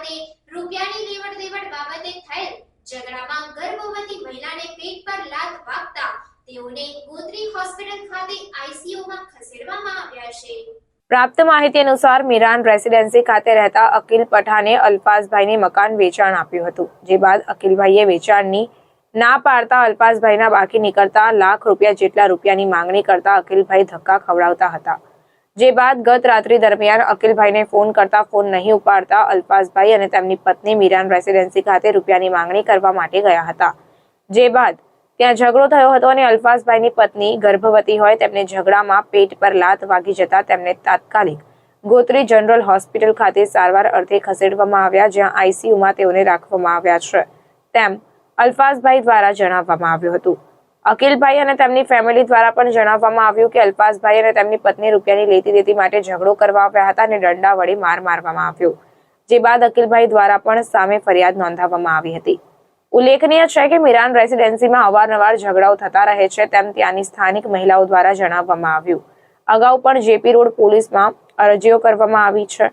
સાથે રૂપિયાની લેવડ દેવડ બાબતે થયેલ ઝઘડામાં ગર્ભવતી મહિલાને પેટ પર લાત વાગતા તેઓને ગોત્રી હોસ્પિટલ ખાતે આઈસીયુમાં ખસેડવામાં આવ્યા છે। પ્રાપ્ત માહિતી અનુસાર મીરાન રેસિડેન્સી ખાતે રહેતા અકિલ પઠાને અલ્ફાઝભાઈને મકાન વેચાણ આપ્યું હતું, જે બાદ અકિલભાઈએ વેચાણની ના પાડતા અલ્ફાઝભાઈના બાકી નીકળતા લાખ રૂપિયા જેટલા રૂપિયાની માંગણી કરતા અકિલભાઈ ધક્કા ખવડાવતા હતા, જે બાદ ગત રાત્રિ દરમિયાન અકિલભાઈને ફોન કરતા ફોન નહીં ઉપાડતા અલ્ફાઝભાઈ અને તેમની પત્ની મીરાન રેસિડેન્સી ખાતે રૂપિયાની માંગણી કરવા માટે ગયા હતા, જે બાદ ત્યાં ઝઘડો થયો હતો અને અલ્ફાઝભાઈની પત્ની ગર્ભવતી હોય તેમને ઝઘડામાં પેટ પર લાત વાગી જતા તેમને તાત્કાલિક ગોત્રી જનરલ હોસ્પિટલ ખાતે સારવાર અર્થે ખસેડવામાં આવ્યા, જ્યાં આઈસીયુમાં તેઓને રાખવામાં આવ્યા છે તેમ અલ્ફાઝભાઈ દ્વારા જણાવવામાં આવ્યું હતું। અકિલભાઈ અને તેમની ફેમિલી દ્વારા પણ જણાવવામાં આવ્યું કે અલ્ફાઝભાઈ અને તેમની પત્ની રૂપિયાની લેતી દેતી માટે ઝઘડો કરવા આવ્યા હતા અને દંડા વડે માર મારવામાં આવ્યો, જે બાદ અકિલભાઈ દ્વારા પણ સામે ફરિયાદ નોંધાવવામાં આવી હતી। ઉલ્લેખનીય છે કે મીરાન રેસિડેન્સીમાં અવારનવાર ઝઘડાઓ થતા રહે છે તેમ ત્યાંની સ્થાનિક મહિલાઓ દ્વારા જણાવવામાં આવ્યું। અગાઉ પણ જેપી રોડ પોલીસમાં અરજીઓ કરવામાં આવી છે,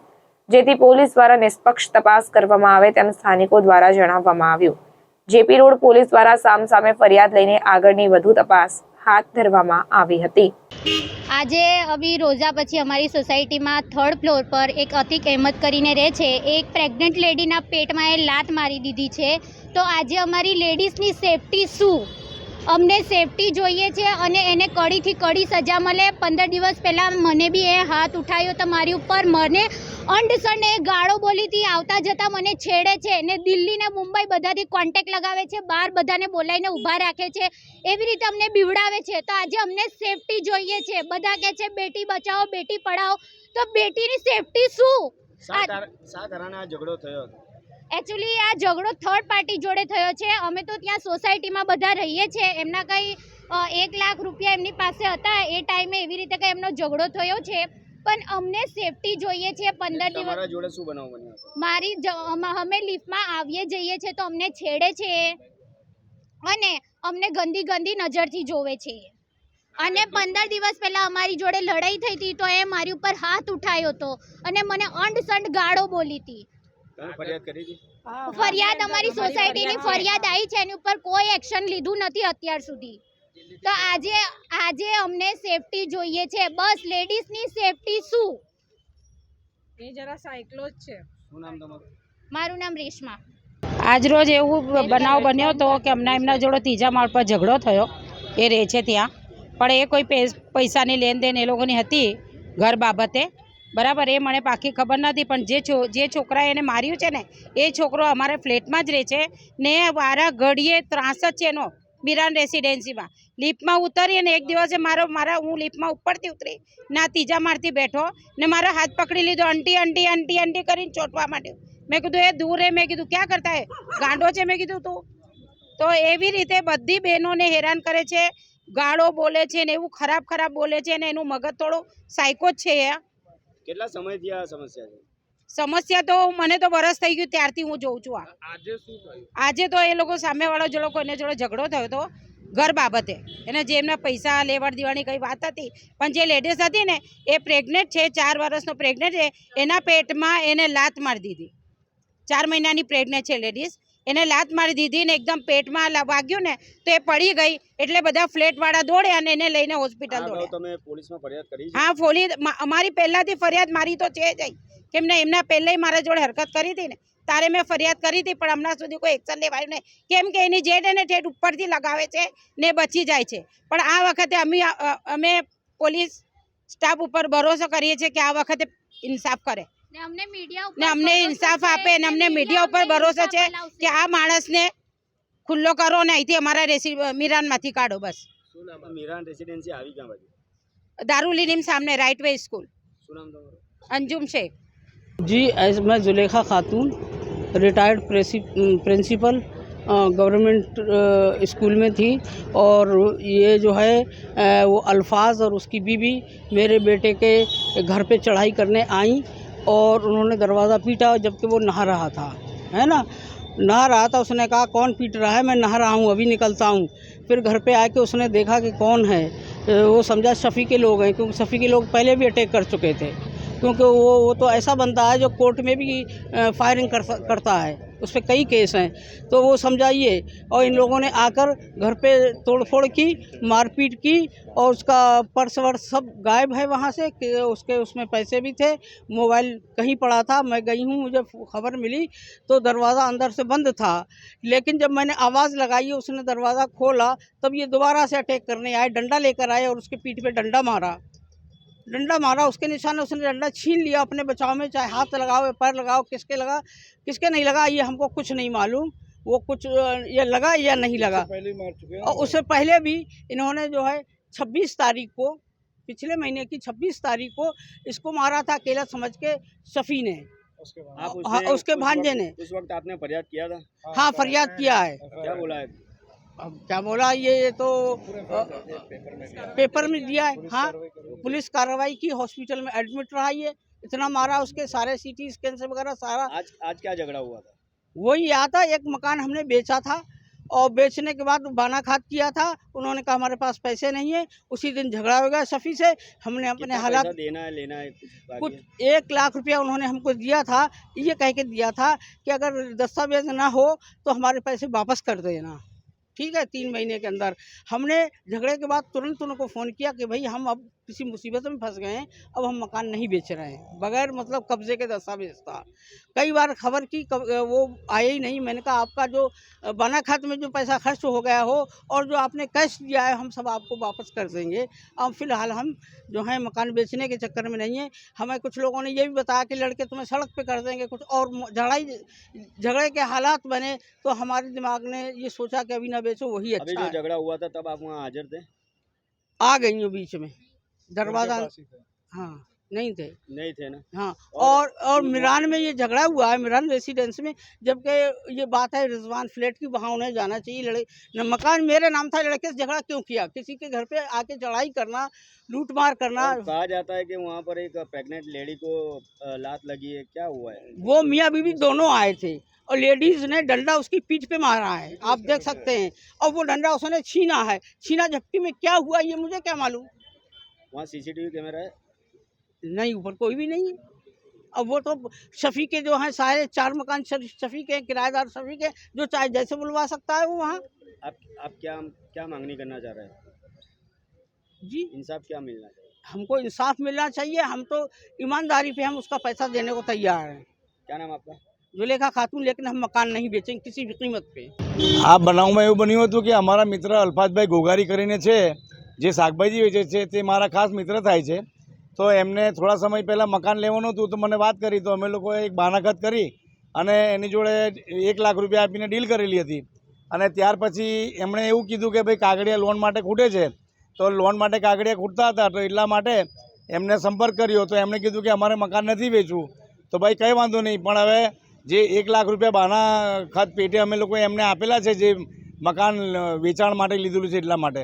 જેથી પોલીસ દ્વારા નિષ્પક્ષ તપાસ કરવામાં આવે તેમ સ્થાનિકો દ્વારા જણાવવામાં આવ્યું। જેપી રોડ પોલીસ દ્વારા સામસામે ફરિયાદ લઈને આગળની વધુ તપાસ હાથ ધરવામાં આવી હતી। આજે અભી રોજા પછી અમારી સોસાયટીમાં 3rd ફ્લોર પર એક અતિક અહેમદ કરીને રહે છે, એક પ્રેગ્નન્ટ લેડીના પેટમાં એ લાત મારી દીધી છે। તો આજે અમારી લેડીઝની સેફટી શું, અમને સેફટી જોઈએ છે અને એને કડીથી કડી સજા મળે। 15 દિવસ પહેલાં મને બી એ હાથ ઉઠાવ્યો તો મારી ઉપર, મને અંડસંડ એ ગાળો બોલી હતી, આવતા જતાં મને છેડે છે ને દિલ્હી ને મુંબઈ બધાથી કોન્ટેક્ટ લગાવે છે, બહાર બધાને બોલાવીને ઊભા રાખે છે, એવી રીતે અમને બીવડાવે છે। તો આજે અમને સેફટી જોઈએ છે। બધા કહે છે બેટી બચાવો બેટી પઢાઓ, તો બેટીની સેફટી શું? શા કારણે આ ઝઘડો થયો? એકચ્યુઅલી આ ઝઘડો થર્ડ પાર્ટી જોડે થયો છે। અમે તો ત્યાં સોસાયટીમાં બધા રહીએ છીએ, એમના કંઈ 1 લાખ રૂપિયા એમની પાસે હતા એ ટાઈમે, એવી રીતે કંઈ એમનો ઝઘડો થયો છે, પણ અમને સેફટી જોઈએ છે। 15 દિવસ તમારા જોડે શું બનાવ બન્યો? અમે લિફ્ટમાં આવીએ જઈએ છીએ તો અમને છેડે છે અને અમને ગંદી ગંદી નજરથી જોવે છે, અને 15 દિવસ પહેલા અમારી જોડે લડાઈ થઈ હતી તો એ મારી ઉપર હાથ ઉઠાવ્યો હતો અને મને અંડસંડ ગાળો બોલી હતી। ફરિયાદ કરી હતી? ફરિયાદ અમારી સોસાયટીની ફરિયાદ આવી છે, એની ઉપર કોઈ એક્શન લીધું નથી અત્યાર સુધી। તો આજે અમને સેફટી જોઈએ છે, બસ લેડીઝની સેફટી શું? એ જરા સાયકલો જ છે। શું નામ તમારું? મારું નામ રેશમા। આજ રોજ એવું બનાવ બન્યો હતો કે અમને એમના જોડે ત્રીજા માળ પર ઝઘડો થયો, એ રહે છે ત્યાં, પણ એ કોઈ પૈસાની લેનદેન એ લોકોની હતી ઘર બાબતે, બરાબર। એ મને પાકી ખબર નથી, પણ જે છોકરાએ એને માર્યું છે ને એ છોકરો અમારે ફ્લેટમાં જ રહે છે ને વારા ઘડીએ ત્રાસ જ છે એનો મીરાન રેસિડેન્સીમાં। લિફ્ટમાં ઉતરી અને એક દિવસે હું લિફ્ટમાં ઉપરથી ઉતરી ના ત્રીજા માળથી બેઠો ને મારો હાથ પકડી લીધો, આંટી આંટી આંટી આંટી કરીને ચોંટવા માંડ્યો। મેં કીધું એ દૂર હે, મેં કીધું ક્યાં કરતા હે, ગાંડો છે મેં કીધું તું? તો એવી રીતે બધી બહેનોને હેરાન કરે છે, ગાળો બોલે છે ને એવું ખરાબ ખરાબ બોલે છે ને એનું મગજ થોડું સાયકો જ છે। કેટલા સમયથી આ સમસ્યા છે? સમસ્યા તો મને તો વરસ થઈ ગયું ત્યારથી હું જોઉં છું। આજે શું થયું? આજે તો એ લોકો સામેવાળો જે લોકો એને જોડે ઝઘડો થયો હતો ઘર બાબતે, એને જે એમના પૈસા લેવડ દેવાની કઈ વાત હતી, પણ જે લેડીઝ હતી ને એ પ્રેગ્નેન્ટ છે, 4 વર્ષનો પ્રેગ્નેન્ટ છે, એના પેટમાં એને લાત મારી દીધી। 4 મહિનાની પ્રેગ્નેન્ટ છે લેડીઝ, એને લાત મારી દીધી ને એકદમ પેટમાં વાગ્યું ને તો એ પડી ગઈ, એટલે બધા ફ્લેટવાળા દોડ્યા અને એને લઈને હોસ્પિટલ દોડ્યા। તમે પોલીસમાં ફરિયાદ કરી? હા, અમારી પહેલાંથી ફરિયાદ મારી તો છે જ, કેમ ને એમના પહેલાંય મારા જોડે હરકત કરી હતી ને તારે મેં ફરિયાદ કરી હતી, પણ હમણાં સુધી કોઈ એક્શન લેવાયું નહીં, કેમ કે એની જેટ એને ઠેઠ ઉપરથી લગાવે છે ને બચી જાય છે। પણ આ વખતે અમે પોલીસ સ્ટાફ ઉપર ભરોસો કરીએ છીએ કે આ વખતે ઇન્સાફ કરે ને અમને ઇન્સાફ આપે, અને અમને મીડિયા ઉપર ભરોસો છે કે આ માણસને ખુલ્લો કરો ને અહીંથી અમારા મીરાનમાંથી કાઢો બસ। શું નામ? મીરાન રેસિડેન્સી આવી ક્યાં બાજુ? दारुल सामने राइट वे स्कूल। શું નામ તમારું? अंजुम शेख जी। मैं जुलेखा खातून, रिटायर्ड प्रिंसिपल गवर्नमेंट स्कूल में थी, और ये जो है वो अल्फाज और उसकी बीवी मेरे बेटे के घर पे चढ़ाई करने आई और उन्होंने दरवाज़ा पीटा जबकि वो नहा रहा था, है ना, नहा रहा था। उसने कहा कौन पीट रहा है? मैं नहा रहा हूँ, अभी निकलता हूँ। फिर घर पे आके उसने देखा कि कौन है, वो समझा शफ़ी के लोग हैं, क्योंकि शफ़ी के लोग पहले भी अटैक कर चुके थे। क्योंकि वो तो ऐसा बंदा है जो कोर्ट में भी फायरिंग करता है, उस पर कई केस हैं। तो वो समझाइए। और इन लोगों ने आकर घर पे तोड़फोड़ की, मारपीट की, और उसका पर्स वर्स सब गायब है वहाँ से। उसके उसमें पैसे भी थे, मोबाइल कहीं पड़ा था। मैं गई हूँ, मुझे खबर मिली तो दरवाज़ा अंदर से बंद था, लेकिन जब मैंने आवाज़ लगाई उसने दरवाज़ा खोला, तब ये दोबारा से अटैक करने आए, डंडा लेकर आए और उसके पीठ पे डंडा मारा। उसके निशाने उसने डंडा छीन लिया अपने बचाव में, चाहे हाथ लगाओ या पैर लगाओ, किसके लगा किसके नहीं लगा ये हमको कुछ नहीं मालूम। वो कुछ ये लगा या नहीं लगा। पहले मार चुके हैं। और उससे पहले भी इन्होंने जो है 26 तारीख को, पिछले महीने की 26 तारीख को इसको मारा था अकेला समझ के शफी ने, आप उसके भांजे ने। उस वक्त आपने फरियाद किया था? हाँ, फरियाद किया है। क्या बोला है? अब क्या बोला, ये तो पेपर में दिया है। हाँ, पुलिस कार्रवाई की, हॉस्पिटल में एडमिट रहा। ये इतना मारा, उसके सारे सीटी स्कैन से वगैरह सारा। आज क्या झगड़ा हुआ था? वही आता, एक मकान हमने बेचा था और बेचने के बाद बाना खात किया था। उन्होंने कहा हमारे पास पैसे नहीं है, उसी दिन झगड़ा हो गया शफी से। हमने अपने कितना हालात, पैसा देना है लेना है कुछ 1 लाख रुपया उन्होंने हमको दिया था। ये कह के दिया था कि अगर दस्तावेज ना हो तो हमारे पैसे वापस कर देना, ठीक है, 3 महीने के अंदर। हमने झगड़े के बाद तुरंत उनको फ़ोन किया कि भाई हम अब किसी मुसीबत में फंस गए हैं, अब हम मकान नहीं बेच रहे हैं, बगैर मतलब कब्जे के दस्तावेज था। कई बार खबर की, वो आए ही नहीं। मैंने कहा आपका जो बना खाते में जो पैसा खर्च हो गया हो और जो आपने कैश दिया है हम सब आपको वापस कर देंगे। अब फ़िलहाल हम जो है मकान बेचने के चक्कर में नहीं है। हमें कुछ लोगों ने ये भी बताया कि लड़के तुम्हें सड़क पे कर देंगे कुछ, और झगड़े के हालात बने तो हमारे दिमाग ने ये सोचा कि अभी ना बेचो, वही अभी अच्छा जो है। झगड़ा हुआ था तब आप वहाँ हाजिर थे? आ गई हूँ बीच में, दरवाज़ा, हाँ, नहीं थे ना? हाँ। और मिरान में ये झगड़ा हुआ है, मिरान रेसिडेंस में, जबकि ये बात है रिजवान फ्लैट की, वहाँ उन्हें जाना चाहिए। मकान मेरे नाम था, लड़के से झगड़ा क्यों किया? किसी के घर पे आके चढ़ाई करना, लूटमार करना। और कहा जाता है कि वहाँ पर एक प्रेग्नेंट लेडी को लात लगी है, क्या हुआ है? वो मियाँ बीवी दोनों आए थे और लेडीज ने डंडा उसकी पीठ पे मारा है, आप देख सकते हैं। और वो डंडा उसने छीना झपटी में क्या हुआ ये मुझे क्या मालूम। वहाँ सीसीटीवी कैमरा है? नहीं, ऊपर कोई भी नहीं है। अब वो तो शफी के जो हैं सारे 4 मकान शफी के, किराएदार शफी के, जो चाहे जैसे बुलवा सकता है वो वहाँ। आप क्या मांगनी करना चाह रहे हैं? जी, इंसाफ क्या मिलना चाहिए? हमको इंसाफ मिलना चाहिए। हम तो ईमानदारी पे हम उसका पैसा देने को तैयार हैं। क्या नाम आपका? जुलेखा खातून, लेकिन हम मकान नहीं बेचेंगे किसी भी कीमत पे। આ બનાવમાં એવું બન્યું હતું કે અમારા મિત્ર અલ્ફાઝભાઈ ગોગારી કરીને છે, જે શાકભાજી વેચે છે, તે મારા ખાસ મિત્ર થાય છે। તો એમને થોડા સમય પહેલાં મકાન લેવાનું હતું તો મને વાત કરી, તો અમે લોકોએ એક બાનાઘાત કરી અને એની જોડે 1 લાખ રૂપિયા આપીને ડીલ કરેલી હતી। અને ત્યાર પછી એમણે એવું કીધું કે ભાઈ કાગળિયા લોન માટે ખૂટે છે, તો લોન માટે કાગળિયા ખૂટતા હતા, તો એટલા માટે એમને સંપર્ક કર્યો। તો એમણે કીધું કે અમારે મકાન નથી વેચવું। તો ભાઈ કંઈ વાંધો નહીં, પણ હવે જે 1 લાખ રૂપિયા બાના ખાત પેટે અમે લોકોએ એમને આપેલા છે, જે મકાન વેચાણ માટે લીધેલું છે એટલા માટે,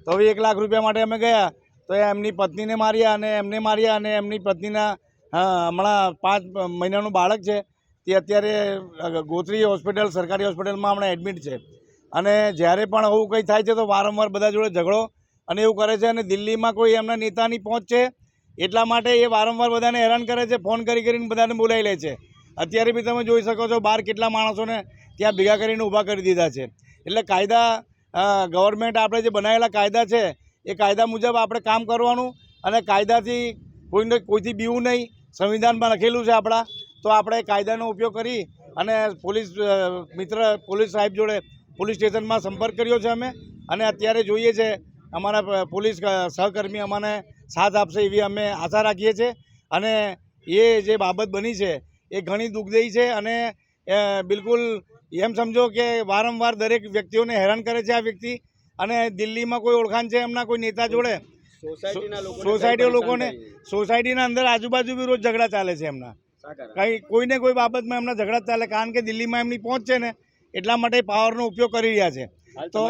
તો હવે 1 લાખ રૂપિયા માટે અમે ગયા તો એમની પત્નીને માર્યા અને એમને માર્યા। અને એમની પત્નીના હમણાં 5 મહિનાનું બાળક છે, તે અત્યારે ગોત્રી હોસ્પિટલ, સરકારી હોસ્પિટલમાં હમણાં એડમિટ છે। અને જ્યારે પણ આવું કંઈ થાય છે તો વારંવાર બધા જોડે ઝઘડો અને એવું કરે છે। અને દિલ્હીમાં કોઈ એમના નેતાની પહોંચ છે એટલા માટે એ વારંવાર બધાને હેરાન કરે છે, ફોન કરીને બધાને બોલાવી લે છે। અત્યારે બી તમે જોઈ શકો છો બહાર કેટલા માણસોને ત્યાં ભેગા કરીને ઊભા કરી દીધા છે। એટલે કાયદા, ગવર્મેન્ટ આપણે જે બનાવેલા કાયદા છે એ કાયદા મુજબ આપણે કામ કરવાનું અને કાયદાથી કોઈથી બીવું નહીં। સંવિધાનમાં લખેલું છે આપણા, તો આપણે કાયદાનો ઉપયોગ કરી અને પોલીસ મિત્ર પોલીસ સાહેબ જોડે પોલીસ સ્ટેશનમાં સંપર્ક કર્યો છે અમે। અને અત્યારે જોઈએ છે અમારા પોલીસ સહકર્મી અમને સાથ આપશે એવી અમે આશા રાખીએ છીએ। અને એ જે બાબત બની છે એ ઘણી દુઃખદાયી છે। અને બિલકુલ એમ સમજો કે વારંવાર દરેક વ્યક્તિઓને હેરાન કરે છે આ વ્યક્તિ। અને દિલ્હીમાં કોઈ ઓળખાણ છે એમના કોઈ નેતા જોડે, સોસાયટીના લોકોને, સોસાયટીના અંદર આજુબાજુ બી રોજ ઝઘડા ચાલે છે એમના, કોઈને કોઈ બાબતમાં એમના ઝઘડા ચાલે, કારણ કે દિલ્હીમાં એમની પહોંચ છે ને એટલા માટે પાવરનો ઉપયોગ કરી રહ્યા છે। તો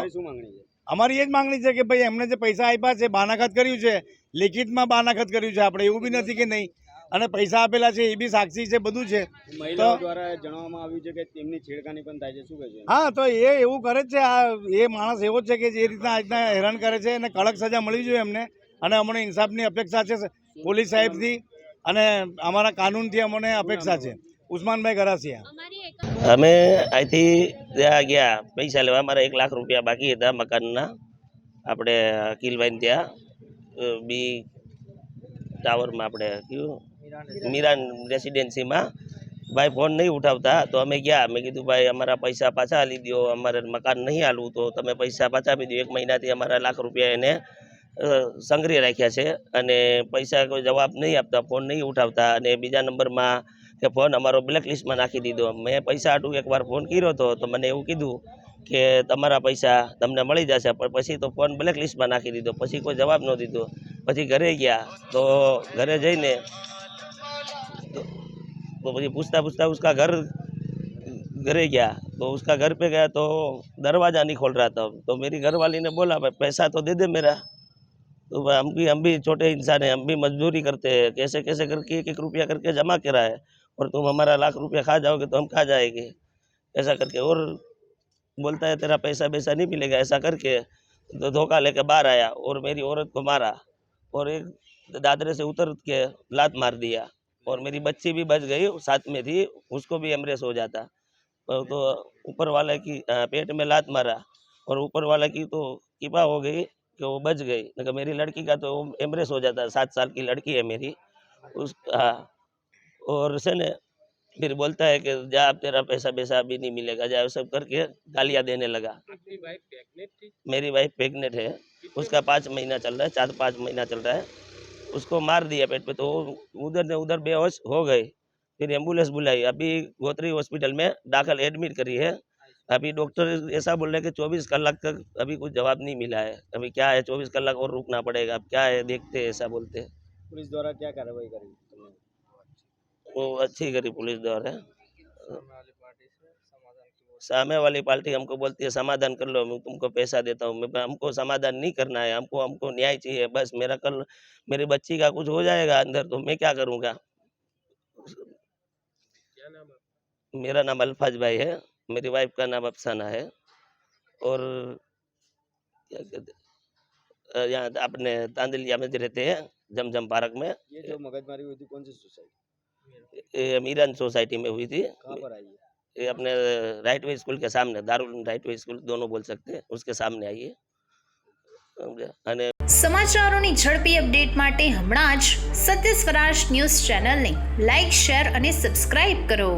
અમારી એ જ માંગણી છે કે ભાઈ એમને જે પૈસા આપ્યા છે, બાનાઘાત કર્યું છે, લેખિતમાં બાનાઘાત કર્યું છે, આપણે એવું બી નથી કે નહીં, અને પૈસા આપેલા છે એ બી સાક્ષી છે, બધું છે। મહિલાઓ દ્વારા જણાવવામાં આવ્યું છે કે તેમની છેડખાની પણ થાય છે, શું કહે છે? હા, તો એ એવું કરે જ છે। આ એ માણસ એવો જ છે કે જે રીતના આજના હેરાન કરે છે, અને કડક સજા મળવી જોઈએ એમને। અને અમને ઇન્સાફની અપેક્ષા છે પોલીસ સાહેબથી અને અમારા કાનૂનથી અમને અપેક્ષા છે. ઉસ્માનભાઈ ગરાસિયા. અમે અહીંથી ત્યાં ગયા પૈસા લેવા. અમારા 1 લાખ રૂપિયા બાકી હતા મકાનના. આપણે અકિલભાઈને ત્યાં બી ટાવરમાં આપણે કયું મીરાન રેસિડેન્સીમાં ભાઈ ફોન નહીં ઉઠાવતા તો અમે ગયા. મેં કીધું ભાઈ અમારા પૈસા પાછા આપી દો, અમારે મકાન નહીં હાલવું તો તમે પૈસા પાછા આપી દો. 1 મહિનાથી અમારા 1 લાખ રૂપિયા એને સંગ્રહ રાખ્યા છે અને પૈસા કોઈ જવાબ નહીં આપતા, ફોન નહીં ઉઠાવતા. અને બીજા નંબરમાં કે ફોન અમારો બ્લેકલિસ્ટમાં નાખી દીધો. મેં પૈસા હાટું એકવાર ફોન કર્યો હતો તો મને એવું કીધું કે તમારા પૈસા તમને મળી જશે, પણ પછી તો ફોન બ્લેકલિસ્ટમાં નાખી દીધો. પછી કોઈ જવાબ ન દીધો. પછી ઘરે ગયા તો ઘરે જઈને तो मुझे पूछता उसका घरे गया तो उसका घर पे गया तो दरवाज़ा नहीं खोल रहा था. तो मेरी घरवाली ने बोला भाई पैसा तो दे दे मेरा. तो हम भी छोटे इंसान हैं, हम भी मजदूरी करते हैं, कैसे कैसे करके 1-1 रुपया करके जमा करा है और तुम हमारा 1 लाख रुपया खा जाओगे तो हम खा जाएंगे ऐसा करके. और बोलता है तेरा पैसा वैसा नहीं मिलेगा ऐसा करके. तो धोखा लेके बाहर आया और मेरी औरत को मारा और एक दादरे से उतर के लात मार दिया. और मेरी बच्ची भी बच गई, साथ में थी, उसको भी एमरेस हो जाता. तो ऊपर वाले की पेट में लात मारा और ऊपर वाला की तो कृपा हो गई कि वो बच गई. लेकिन मेरी लड़की का तो एमरेस हो जाता. 7 साल की लड़की है मेरी. और से ने फिर बोलता है कि जा अब तेरा पैसा वैसा अभी नहीं मिलेगा, जा सब करके गालियाँ देने लगा. मेरी वाइफ प्रेग्नेंट है, उसका 5 महीना चल रहा है, 4-5 महीना चल रहा है. उसको मार दिया पेट पे तो उधर ने उधर बेहोश हो गई. फिर एम्बुलेंस बुलाई, अभी गोत्री हॉस्पिटल में दाखिल एडमिट करी है. अभी डॉक्टर ऐसा बोल रहे हैं कि 24 कलाक तक अभी कुछ जवाब नहीं मिला है. अभी क्या है 24 कलाक और रुकना पड़ेगा. अब क्या है देखते हैं, ऐसा बोलते हैं. पुलिस द्वारा क्या कार्रवाई करी? वो अच्छी करी पुलिस द्वारा. सामने वाली पार्टी हमको बोलती है समाधान कर लो, मैं तुमको पैसा देता हूँ. हमको समाधान नहीं करना है, हमको न्याय चाहिए बस. कल मेरी बच्ची का कुछ हो जाएगा अंदर तो मैं क्या करूँगा. मेरा नाम अल्फाज भाई है, मेरी वाइफ का नाम अफसाना है. और क्या कहते यहाँ अपने तांदलिया में रहते हैं, जमजम पार्क में. ये जो मगजमारी हुई थी कौन सी सोसाइटी? ये मीरान सोसाइटी में हुई थी. कहाँ पर आई है? ये अपने राइट वे स्कूल के सामने, दारुल राइट वे स्कूल दोनों बोल सकते हैं, उसके सामने आई है. અને સમાચારોની ઝડપી અપડેટ માટે હમણાં જ સત્ય સ્વરાજ ન્યૂઝ ચેનલને લાઇક, શેર અને સબસ્ક્રાઇબ કરો.